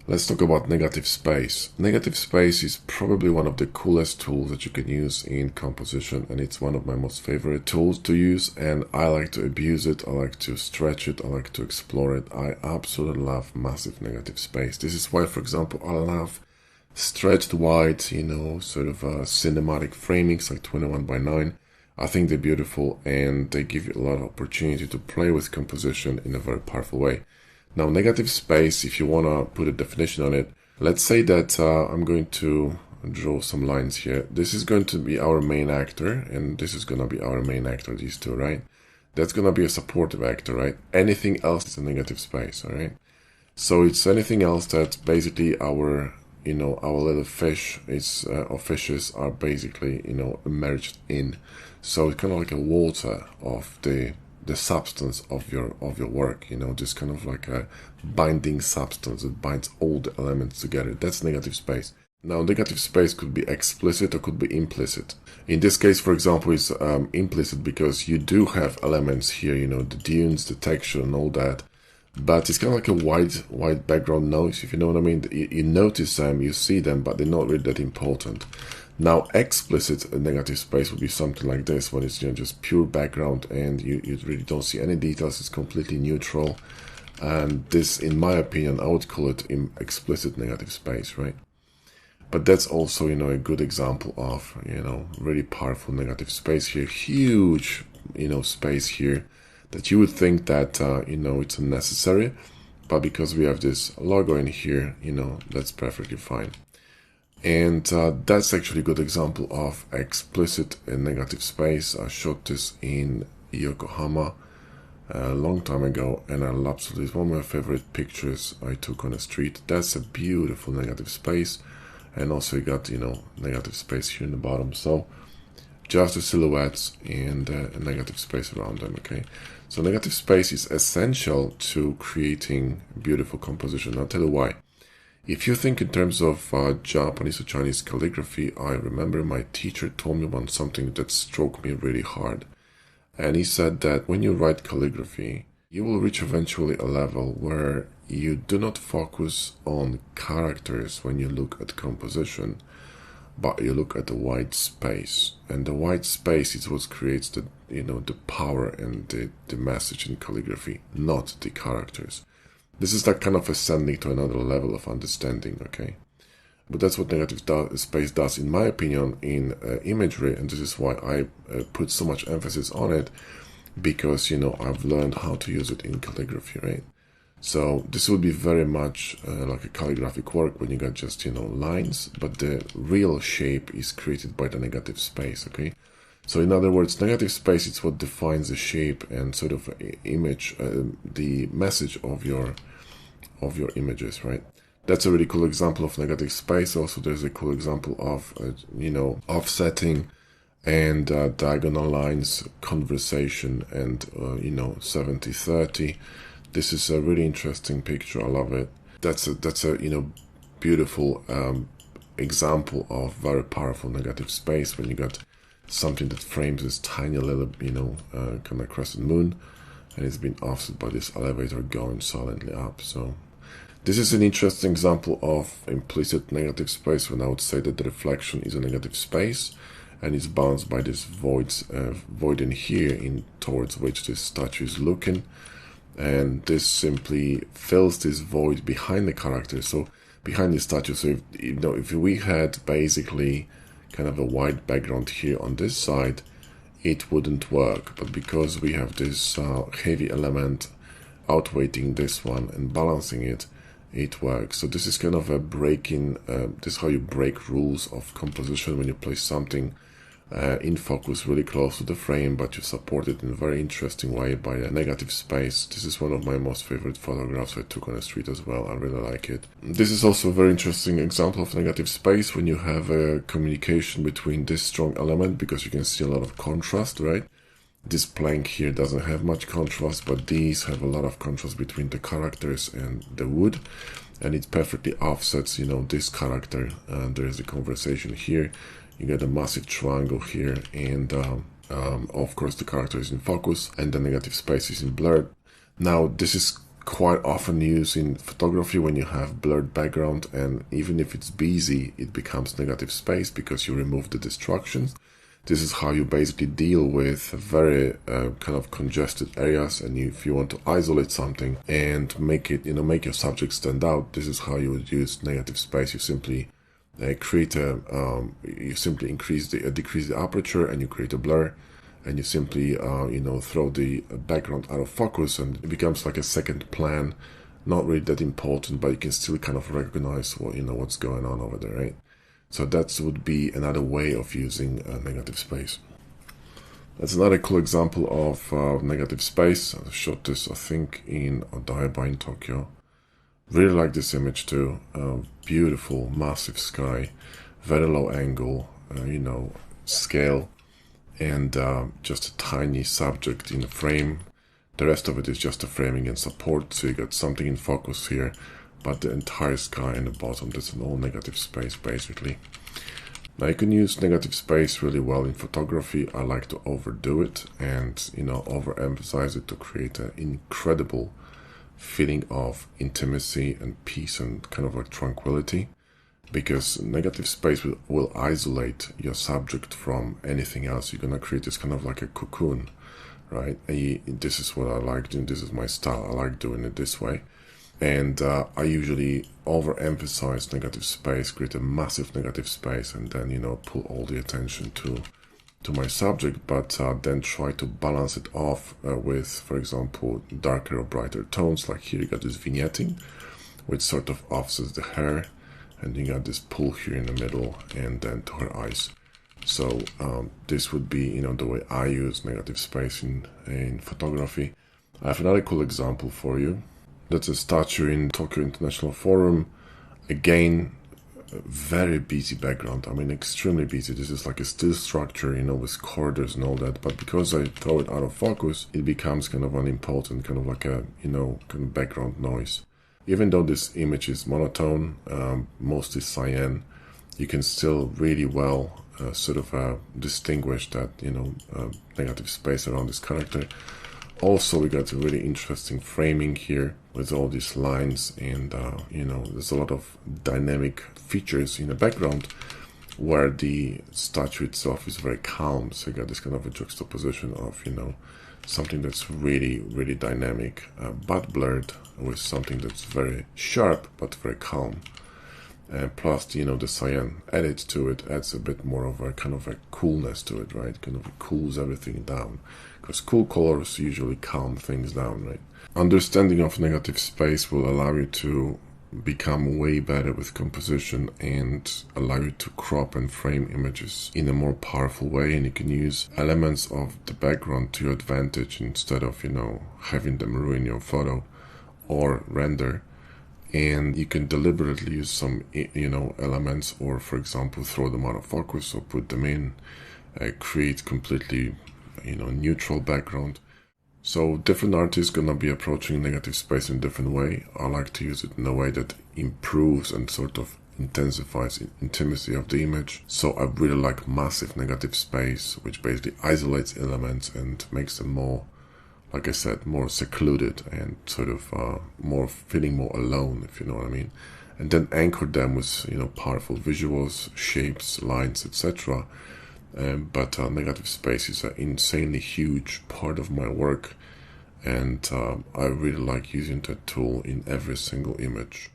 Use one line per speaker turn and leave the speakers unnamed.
Let's talk about negative space. Negative space is probably one of the coolest tools that you can use in composition, and it's one of my most favorite tools to use, and I like to abuse it, I like to stretch it, I like to explore it. I absolutely love massive negative space. This is why, for example, I love stretched wide, sort of cinematic framings like 21:9. I think they're beautiful and they give you a lot of opportunity to play with composition in a very powerful way. Now, negative space, if you want to put a definition on it, let's say that I'm going to draw some lines here. This is going to be our main actor, and this is going to be our main actor, these two, right? That's going to be a supportive actor, right? Anything else is a negative space, all right? So it's anything else that basically our little fish or fishes are basically, immersed in. So it's kind of like a water of the substance of your work, just kind of like a binding substance that binds all the elements together. That's negative space. Now, negative space could be explicit or could be implicit. In this case, for example, it's implicit because you do have elements here, the dunes, the texture and all that, but it's kind of like a white background noise, if you know what I mean. You notice them, you see them, but they're not really that important. Now, explicit negative space would be something like this, when it's just pure background and you really don't see any details. It's completely neutral, and this, in my opinion, I would call it explicit negative space, right? But that's also, a good example of, really powerful negative space here. Huge, space here that you would think that, it's unnecessary, but because we have this logo in here, that's perfectly fine. And that's actually a good example of explicit and negative space. I shot this in Yokohama a long time ago, and I absolutely, it's one of my favorite pictures I took on the street. That's a beautiful negative space, and also you got, negative space here in the bottom. So just the silhouettes and a negative space around them, okay? So negative space is essential to creating beautiful composition. I'll tell you why. If you think in terms of Japanese or Chinese calligraphy, I remember my teacher told me about something that struck me really hard. And he said that when you write calligraphy, you will reach eventually a level where you do not focus on characters when you look at composition, but you look at the white space. And the white space is what creates the power and the message in calligraphy, not the characters. This is like kind of ascending to another level of understanding, okay? But that's what negative space does, in my opinion, in imagery, and this is why I put so much emphasis on it, because, I've learned how to use it in calligraphy, right? So this would be very much like a calligraphic work when you got just, lines, but the real shape is created by the negative space, okay? So in other words, negative space is what defines the shape and sort of image, the message of your images, right? That's a really cool example of negative space. Also, there's a cool example of, offsetting and diagonal lines, conversation, and, 70-30. This is a really interesting picture. I love it. That's a beautiful example of very powerful negative space when you got something that frames this tiny little, kind of crescent moon, and it's been offset by this elevator going silently up. So this is an interesting example of implicit negative space, when I would say that the reflection is a negative space, and it's balanced by this void in here, in towards which this statue is looking, and this simply fills this void behind the character, so behind the statue. So if we had basically kind of a white background here on this side, it wouldn't work. But because we have this heavy element outweighting this one and balancing it, it works. So this is kind of a breaking, this is how you break rules of composition, when you place something in focus really close to the frame, but you support it in a very interesting way by a negative space. This is one of my most favorite photographs I took on the street as well. I really like it. This is also a very interesting example of negative space, when you have a communication between this strong element, because you can see a lot of contrast, right? This plank here doesn't have much contrast, but these have a lot of contrast between the characters and the wood, and it perfectly offsets, this character. There is a conversation here. You get a massive triangle here, and of course the character is in focus and the negative space is in blurred. Now, this is quite often used in photography when you have blurred background, and even if it's busy, it becomes negative space because you remove the distractions. This is how you basically deal with very kind of congested areas, and if you want to isolate something and make it, make your subject stand out, this is how you would use negative space. You simply decrease the aperture, and you create a blur, and you simply throw the background out of focus, and it becomes like a second plan, not really that important, but you can still kind of recognize what's going on over there, right? So that would be another way of using negative space. That's another cool example of negative space. I shot this, I think, in Odaiba in Tokyo. Really like this image too. Beautiful, massive sky, very low angle, scale, and just a tiny subject in the frame. The rest of it is just a framing and support, so you got something in focus here, but the entire sky in the bottom, that's an all negative space basically. Now you can use negative space really well in photography. I like to overdo it and overemphasize it to create an incredible feeling of intimacy and peace and kind of like tranquility, because negative space will isolate your subject from anything else. You're gonna create this kind of like a cocoon, right? This is what I like doing. This is my style. I like doing it this way. And I usually overemphasize negative space, create a massive negative space, and then pull all the attention to my subject, but then try to balance it off with, for example, darker or brighter tones. Like here you got this vignetting, which sort of offsets the hair, and you got this pull here in the middle, and then to her eyes. So this would be the way I use negative space in photography. I have another cool example for you. That's a statue in Tokyo International Forum. Again, very busy background. I mean, extremely busy. This is like a still structure, with corridors and all that. But because I throw it out of focus, it becomes kind of unimportant, kind of like a, kind of background noise. Even though this image is monotone, mostly cyan, you can still really well distinguish that, negative space around this character. Also, we got a really interesting framing here with all these lines, and there's a lot of dynamic features in the background where the statue itself is very calm. So you got this kind of a juxtaposition of something that's really, really dynamic but blurred, with something that's very sharp but very calm. And plus, the cyan added to it adds a bit more of a kind of a coolness to it, right? Kind of cools everything down, because cool colors usually calm things down, right? Understanding of negative space will allow you to become way better with composition and allow you to crop and frame images in a more powerful way, and you can use elements of the background to your advantage instead of having them ruin your photo or render. And you can deliberately use some elements, or for example throw them out of focus or put them in, create completely neutral background. So different artists gonna be approaching negative space in a different way. I like to use it in a way that improves and sort of intensifies intimacy of the image. So I really like massive negative space, which basically isolates elements and makes them more, like I said, more secluded and sort of feeling more alone, if you know what I mean. And then anchor them with powerful visuals, shapes, lines, etc. But negative space is an insanely huge part of my work, and I really like using that tool in every single image.